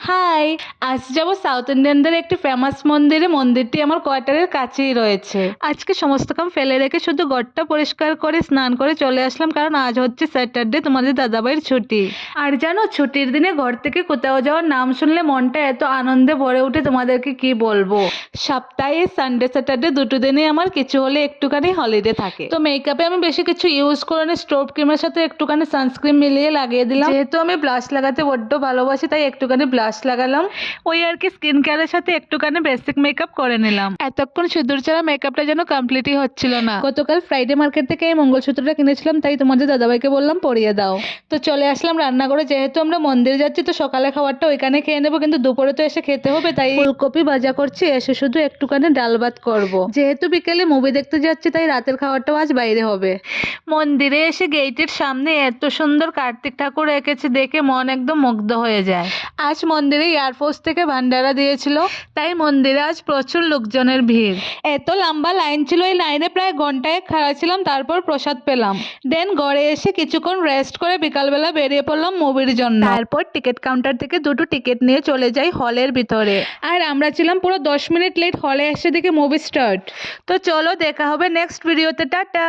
High, আজ যাবো south ইন্ডিয়ানদের একটি ফেমাস মন্দিরে। মন্দিরটি আমার কোয়ার্টারের কাছেই রয়েছে। আজকে সমস্ত কাম ফেলে রেখে শুধু ঘরটা পরিষ্কার করে স্নান করে চলে আসলাম, কারণ আজ হচ্ছে স্যাটারডে, তোমাদের দাদাভাইয়ের ছুটি। আর জানো, ছুটির দিনে ঘর থেকে কোথাও যাওয়ার নাম শুনলে মনটা এত আনন্দে ভরে ওঠে, তোমাদেরকে কি বলবো। সপ্তাহে সানডে স্যাটারডে দুটো দিনই আমার কিছু হলে একটুখানি হলিডে থাকে। তো মেকআপে আমি বেশি কিছু ইউজ করে না, স্টোভ ক্রিমের সাথে একটুখানি সানস্ক্রিন মিলিয়ে লাগিয়ে দিলাম। যেহেতু আমি ব্লাশ লাগাতে বড্ড ভালোবাসি, তাই একটুখানি ব্লাশ লাগালাম। ওই আর কি, স্কিন কেয়ারের সাথে একটুখানি বেসিক মেকআপ করে নিলাম। এতক্ষণ সিঁদুর ছাড়া মেকআপটা যেন কমপ্লিটই হচ্ছিল না। গতকাল ফ্রাইডে মার্কেট থেকে এই মঙ্গলসূত্রটা কিনেছিলাম, তাই তোমাদের দাদাভাইকে বললাম পরিয়ে দাও। তো চলে আসলাম রান্নাঘরে। যেহেতু আমরা মন্দিরে যাচ্ছি, তো সকালে খাবারটা ওইখানে খেয়ে নেবো, কিন্তু দুপুরে তো এসে খেতে হবে, তাই ফুলকপি ভাজা করছি। এসে শুধু একটুখানি ডাল ভাত করবো। যেহেতু বিকেলে মুভি দেখতে যাচ্ছি, তাই রাতের খাবারটাও আজ বাইরে হবে। মন্দিরে এসে গেটের সামনে এত সুন্দর কার্তিক ঠাকুর রেখেছে, দেখে মন একদম মুগ্ধ হয়ে যায়। আজ মন্দিরে এয়ারফোর্স থেকে ভান্ডারা দিয়েছিল, তাই মন্দিরে আজ প্রচুর লোকজনের ভিড়। এত লম্বা লাইন ছিল, এই লাইনে প্রায় ঘন্টায় খাড়া ছিলাম, তারপর প্রসাদ পেলাম। দেন ঘরে এসে কিছুক্ষণ রেস্ট করে বিকালবেলা বেরিয়ে পড়লাম মুভির জন্য। তারপর টিকিট কাউন্টার থেকে দুটো টিকিট নিয়ে চলে যাই হলের ভিতরে। আর আমরা ছিলাম পুরো 10 মিনিট লেট। হলে এসে দেখে মুভি স্টার্ট। তো চলো, দেখা হবে নেক্সট ভিডিওতে। টাটা।